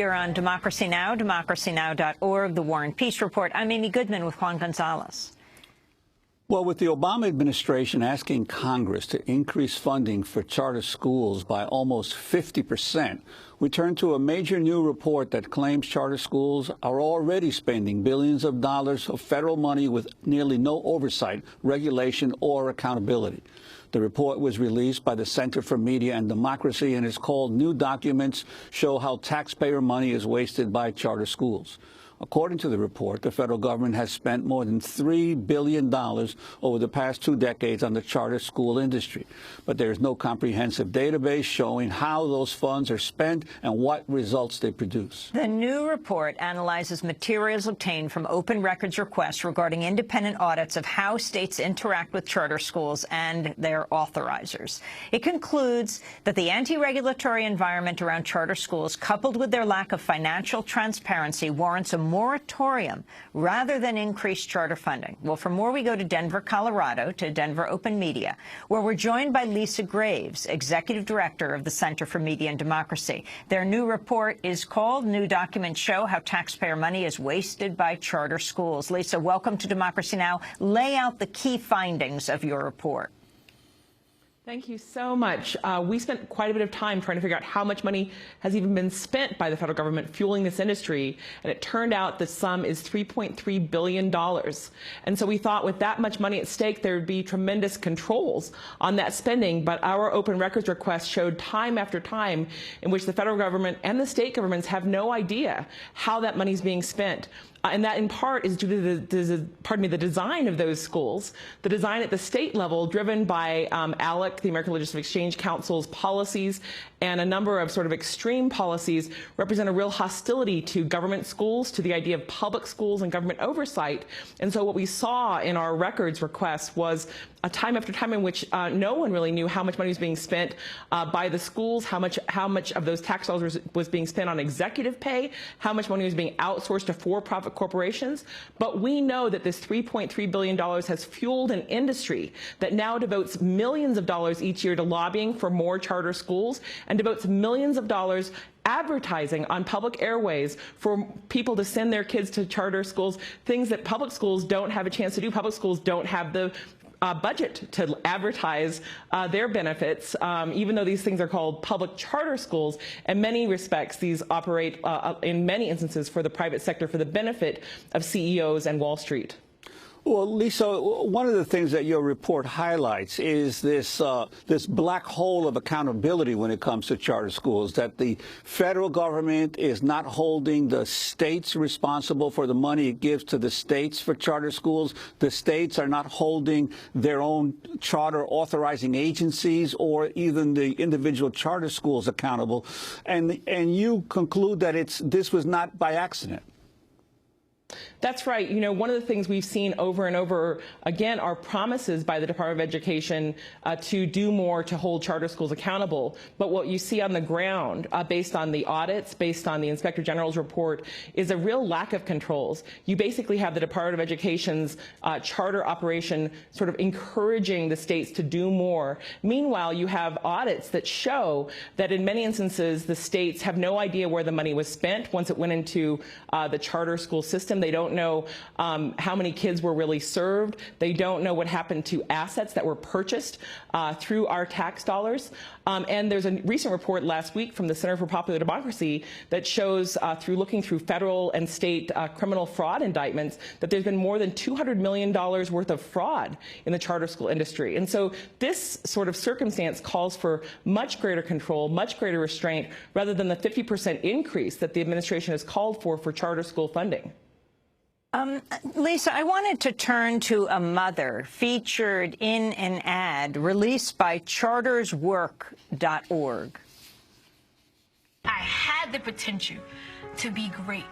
Here on Democracy Now!, democracynow.org, The War and Peace Report. I'm Amy Goodman with Juan Gonzalez. Well, with the Obama administration asking Congress to increase funding for charter schools by almost 50%, we turn to a major new report that claims charter schools are already spending billions of dollars of federal money with nearly no oversight, regulation, or accountability. The report was released by the Center for Media and Democracy and is called New Documents Show How Taxpayer Money is Wasted by Charter Schools. According to the report, the federal government has spent more than $3 billion over the past 2 decades on the charter school industry. But there is no comprehensive database showing how those funds are spent and what results they produce. The new report analyzes materials obtained from open records requests regarding independent audits of how states interact with charter schools and their authorizers. It concludes that the anti-regulatory environment around charter schools, coupled with their lack of financial transparency, warrants a moratorium rather than increased charter funding. Well, for more, we go to Denver, Colorado, to Denver Open Media, where we're joined by Lisa Graves, Executive Director of the Center for Media and Democracy. Their new report is called New Documents Show How Taxpayer Money is Wasted by Charter Schools. Lisa, welcome to Democracy Now! Lay out the key findings of your report. Thank you so much. We spent quite a bit of time trying to figure out how much money has even been spent by the federal government fueling this industry, and it turned out the sum is $3.3 billion. And so we thought with that much money at stake, there would be tremendous controls on that spending, but our open records request showed time after time in which the federal government and the state governments have no idea how that money is being spent. And that, in part, is due to the design of those schools, the design at the state level, driven by ALEC, the American Legislative Exchange Council's policies, and a number of sort of extreme policies represent a real hostility to government schools, to the idea of public schools and government oversight. And so what we saw in our records request was a time after time in which no one really knew how much money was being spent by the schools, how much of those tax dollars was being spent on executive pay, how much money was being outsourced to for-profit corporations. But we know that this $3.3 billion has fueled an industry that now devotes millions of dollars each year to lobbying for more charter schools and devotes millions of dollars advertising on public airways for people to send their kids to charter schools, things that public schools don't have a chance to do. Public schools don't have the budget to advertise their benefits, even though these things are called public charter schools. In many respects, these operate, in many instances, for the private sector for the benefit of CEOs and Wall Street. Well, Lisa, one of the things that your report highlights is this black hole of accountability when it comes to charter schools, that the federal government is not holding the states responsible for the money it gives to the states for charter schools. The states are not holding their own charter authorizing agencies or even the individual charter schools accountable. And you conclude that this was not by accident. That's right. You know, one of the things we've seen over and over again are promises by the Department of Education to do more to hold charter schools accountable. But what you see on the ground, based on the audits, based on the Inspector General's report, is a real lack of controls. You basically have the Department of Education's charter operation sort of encouraging the states to do more. Meanwhile, you have audits that show that in many instances, the states have no idea where the money was spent once it went into the charter school system. They don't know how many kids were really served. They don't know what happened to assets that were purchased through our tax dollars. And there's a recent report last week from the Center for Popular Democracy that shows, through looking through federal and state criminal fraud indictments, that there's been more than $200 million worth of fraud in the charter school industry. And so this sort of circumstance calls for much greater control, much greater restraint, rather than the 50% increase that the administration has called for charter school funding. Lisa, I wanted to turn to a mother featured in an ad released by charterswork.org. I had the potential to be great,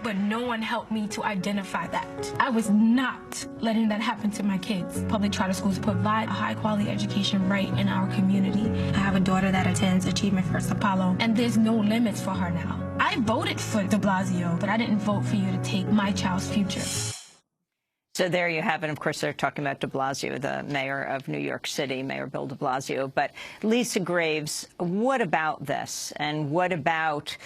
but no one helped me to identify that. I was not letting that happen to my kids. Public charter schools provide a high-quality education right in our community. I have a daughter that attends Achievement First Apollo, and there's no limits for her now. I voted for de Blasio, but I didn't vote for you to take my child's future. So there you have it. Of course, they're talking about de Blasio, the mayor of New York City, Mayor Bill de Blasio. But Lisa Graves, what about this? And what about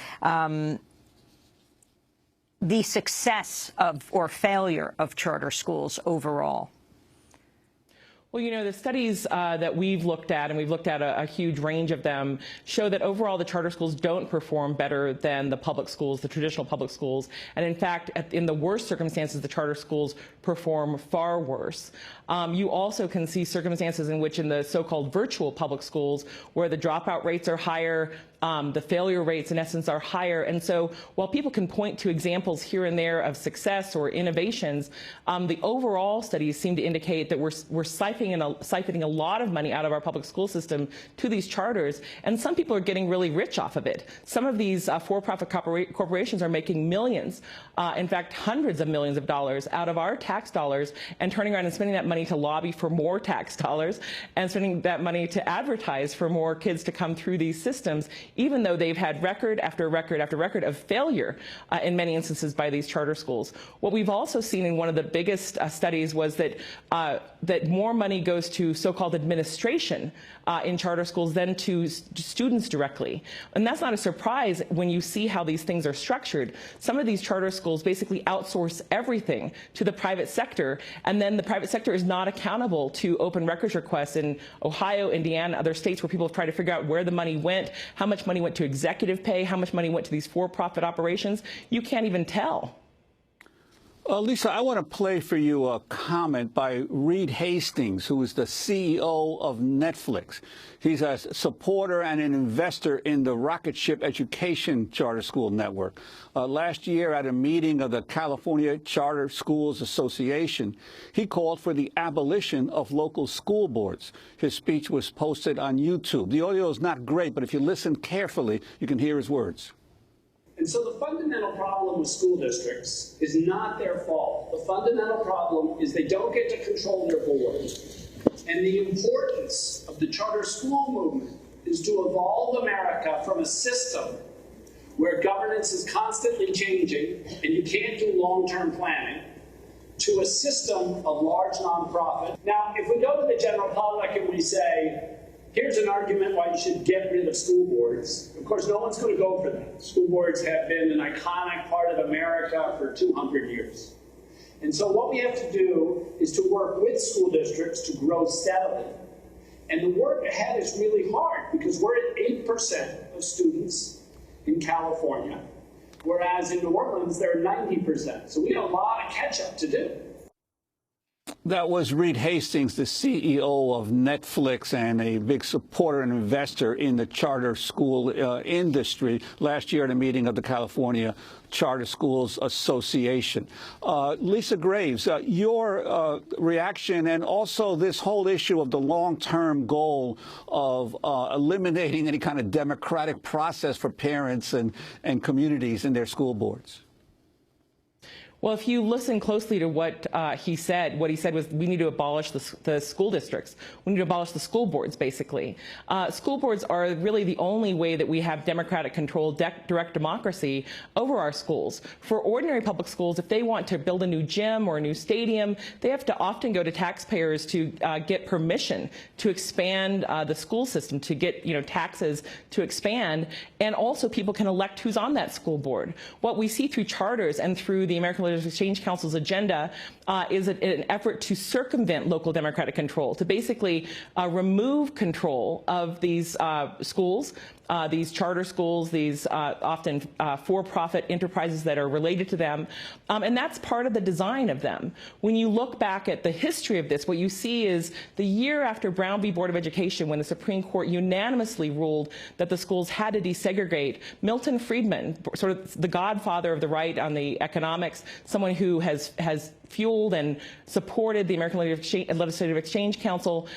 the success of or failure of charter schools overall? Well, you know, the studies that we've looked at, and we've looked at a huge range of them, show that overall the charter schools don't perform better than the public schools, the traditional public schools. And in fact, in the worst circumstances, the charter schools perform far worse. You also can see circumstances in which in the so-called virtual public schools, where the dropout rates are higher, the failure rates, in essence, are higher. And so while people can point to examples here and there of success or innovations, the overall studies seem to indicate that we're siphoning a lot of money out of our public school system to these charters, and some people are getting really rich off of it. Some of these for-profit corporations are making millions, in fact, hundreds of millions of dollars out of our tax dollars, and turning around and spending that money to lobby for more tax dollars and spending that money to advertise for more kids to come through these systems, even though they've had record after record after record of failure in many instances by these charter schools. What we've also seen in one of the biggest studies was that that more money goes to so-called administration in charter schools than to students directly. And that's not a surprise when you see how these things are structured. Some of these charter schools basically outsource everything to the private sector, and then the private sector is not accountable to open records requests in Ohio, Indiana, other states where people have tried to figure out where the money went, how much money went to executive pay, how much money went to these for-profit operations. You can't even tell. Lisa, I want to play for you a comment by Reed Hastings, who is the CEO of Netflix. He's a supporter and an investor in the Rocket Ship Education Charter School Network. Last year, at a meeting of the California Charter Schools Association, he called for the abolition of local school boards. His speech was posted on YouTube. The audio is not great, but if you listen carefully, you can hear his words. And so the fundamental problem with school districts is not their fault. The fundamental problem is they don't get to control their board. And the importance of the charter school movement is to evolve America from a system where governance is constantly changing and you can't do long-term planning, to a system of large nonprofit. Now, if we go to the general public and we say, here's an argument why you should get rid of school boards. Of course, no one's going to go for that. School boards have been an iconic part of America for 200 years. And so what we have to do is to work with school districts to grow steadily. And the work ahead is really hard because we're at 8% of students in California, whereas in New Orleans, they're 90%. So we have a lot of catch-up to do. That was Reed Hastings, the CEO of Netflix and a big supporter and investor in the charter school industry, last year at a meeting of the California Charter Schools Association. Lisa Graves, your reaction and also this whole issue of the long-term goal of eliminating any kind of democratic process for parents and communities in their school boards. Well, if you listen closely to what he said was we need to abolish the school districts. We need to abolish the school boards, basically. School boards are really the only way that we have democratic control, direct democracy over our schools. For ordinary public schools, if they want to build a new gym or a new stadium, they have to often go to taxpayers to get permission to expand the school system, to get taxes to expand, and also people can elect who's on that school board. What we see through charters and through the American Exchange Council's agenda is an effort to circumvent local democratic control, to basically remove control of these schools, these charter schools, these often for-profit enterprises that are related to them. And that's part of the design of them. When you look back at the history of this, what you see is the year after Brown v. Board of Education, when the Supreme Court unanimously ruled that the schools had to desegregate, Milton Friedman, sort of the godfather of the right on the economics, someone who has fueled and supported the American Legislative Exchange Council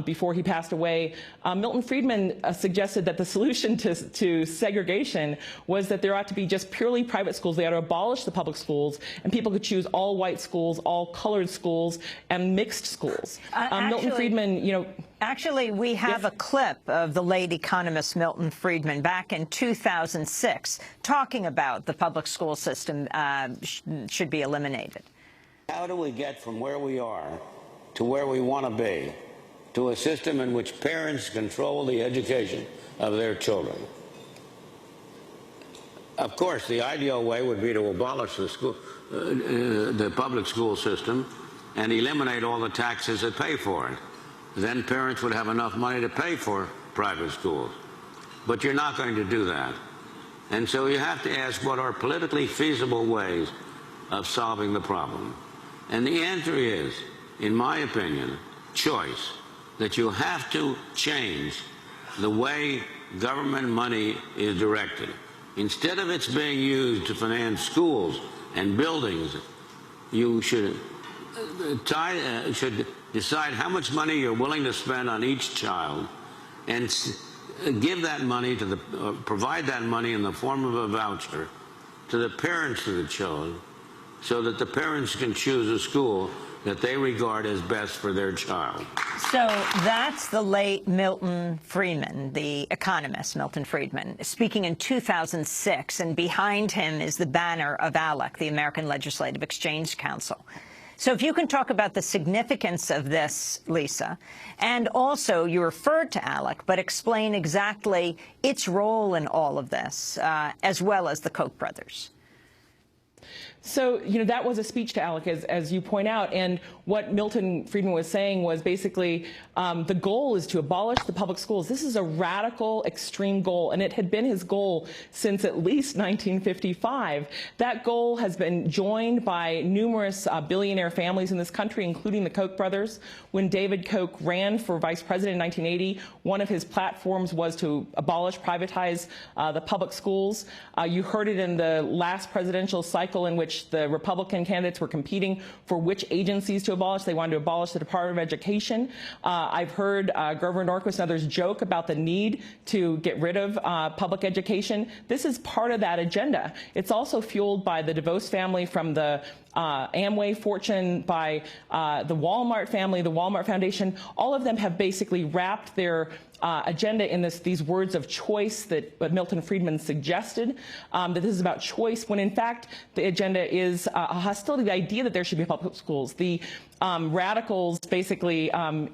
before he passed away. Milton Friedman suggested that the solution to segregation was that there ought to be just purely private schools. They ought to abolish the public schools, and people could choose all white schools, all colored schools, and mixed schools. Milton Friedman, Actually, we have a clip of the late economist Milton Friedman back in 2006 talking about the public school system should be eliminated. How do we get from where we are to where we want to be, to a system in which parents control the education of their children? Of course, the ideal way would be to abolish the public school system and eliminate all the taxes that pay for it. Then parents would have enough money to pay for private schools. But you're not going to do that. And so you have to ask what are politically feasible ways of solving the problem. And the answer is, in my opinion, choice. That you have to change the way government money is directed. Instead of it's being used to finance schools and buildings, you should decide how much money you're willing to spend on each child and give that money to provide that money in the form of a voucher to the parents of the children so that the parents can choose a school that they regard as best for their child. So that's the late Milton Friedman, the economist Milton Friedman, speaking in 2006, and behind him is the banner of ALEC, the American Legislative Exchange Council. So if you can talk about the significance of this, Lisa, and also you referred to ALEC, but explain exactly its role in all of this, as well as the Koch brothers. So, that was a speech to ALEC, as you point out, and what Milton Friedman was saying was basically the goal is to abolish the public schools. This is a radical, extreme goal, and it had been his goal since at least 1955. That goal has been joined by numerous billionaire families in this country, including the Koch brothers. When David Koch ran for vice president in 1980, one of his platforms was to abolish, privatize the public schools. You heard it in the last presidential cycle in which the Republican candidates were competing for which agencies to abolish. They wanted to abolish the Department of Education. I've heard Grover Norquist and others joke about the need to get rid of public education. This is part of that agenda. It's also fueled by the DeVos family from the Amway fortune, by the Walmart family, the Walmart Foundation. All of them have basically wrapped their agenda in these words of choice that Milton Friedman suggested, that this is about choice, when in fact the agenda is a hostility, the idea that there should be public schools. The radicals basically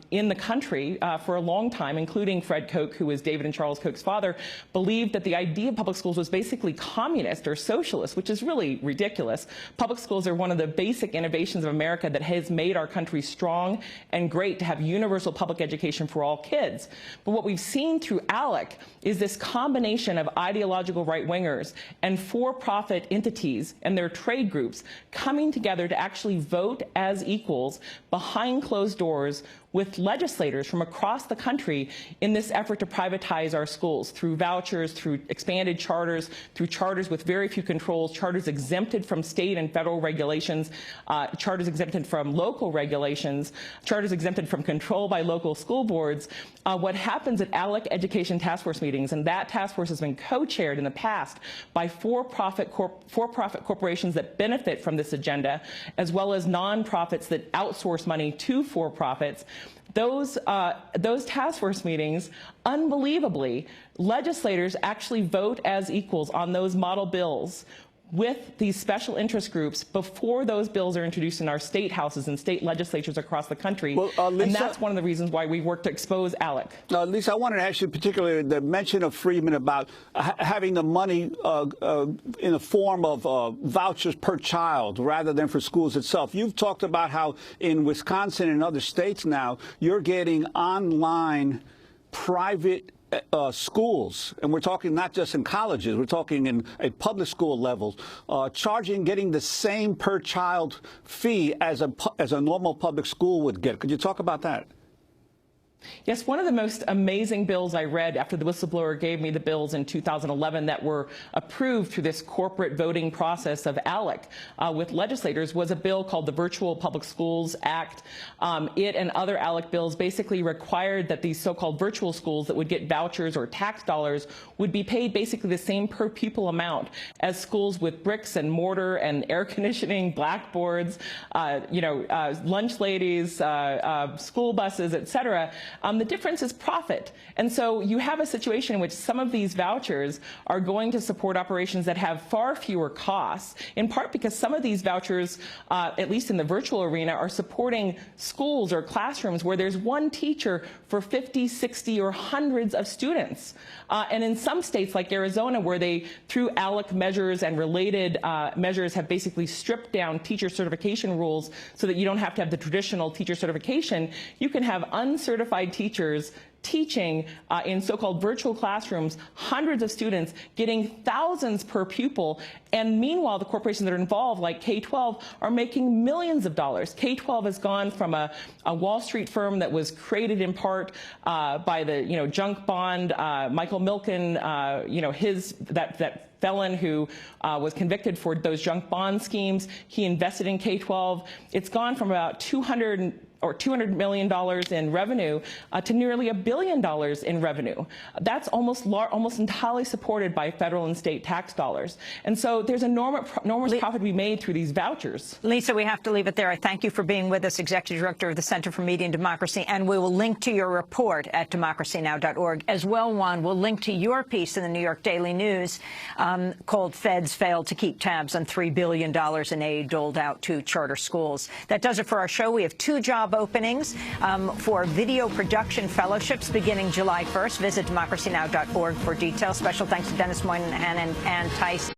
in the country for a long time, including Fred Koch, who was David and Charles Koch's father, believed that the idea of public schools was basically communist or socialist, which is really ridiculous. Public schools are one of the basic innovations of America that has made our country strong and great to have universal public education for all kids. But what we've seen through ALEC is this combination of ideological right-wingers and for-profit entities and their trade groups coming together to actually vote as equals behind closed doors with legislators from across the country in this effort to privatize our schools through vouchers, through expanded charters, through charters with very few controls, charters exempted from state and federal regulations, charters exempted from local regulations, charters exempted from control by local school boards. What happens at ALEC Education Task Force meetings, and that task force has been co-chaired in the past by for-profit corporations that benefit from this agenda, as well as nonprofits that outsource money to for-profits. Those task force meetings, unbelievably, legislators actually vote as equals on those model bills with these special interest groups before those bills are introduced in our state houses and state legislatures across the country. Well, Lisa, and that's one of the reasons why we work to expose ALEC. Lisa, I wanted to ask you particularly the mention of Friedman about having the money in the form of vouchers per child rather than for schools itself. You've talked about how in Wisconsin and other states now you're getting online private schools, and we're talking not just in colleges, we're talking in at public school levels, getting the same per child fee as a normal public school would get. Could you talk about that? Yes, one of the most amazing bills I read after the whistleblower gave me the bills in 2011 that were approved through this corporate voting process of ALEC with legislators was a bill called the Virtual Public Schools Act. It and other ALEC bills basically required that these so-called virtual schools that would get vouchers or tax dollars would be paid basically the same per pupil amount as schools with bricks and mortar and air conditioning, blackboards, lunch ladies, school buses, etc. The difference is profit. And so you have a situation in which some of these vouchers are going to support operations that have far fewer costs, in part because some of these vouchers, at least in the virtual arena, are supporting schools or classrooms where there's one teacher for 50, 60, or hundreds of students. And in some states like Arizona, where they, through ALEC measures and related measures, have basically stripped down teacher certification rules so that you don't have to have the traditional teacher certification, you can have uncertified teachers teaching in so-called virtual classrooms, hundreds of students, getting thousands per pupil. And meanwhile, the corporations that are involved, like K-12, are making millions of dollars. K-12 has gone from a Wall Street firm that was created in part by the junk bond, Michael Milken, that felon who was convicted for those junk bond schemes. He invested in K-12. It's gone from about $200 million in revenue to nearly $1 billion in revenue. That's almost entirely supported by federal and state tax dollars. And so there's enormous profit to be made through these vouchers. Lisa, we have to leave it there. I thank you for being with us, Executive Director of the Center for Media and Democracy, and we will link to your report at democracynow.org. As well, Juan, we'll link to your piece in the New York Daily News called Feds Failed to Keep Tabs on $3 billion in aid doled out to charter schools. That does it for our show. We have 2 job openings for video production fellowships beginning July 1st. Visit democracynow.org for details. Special thanks to Dennis Moynihan and Ann Tice.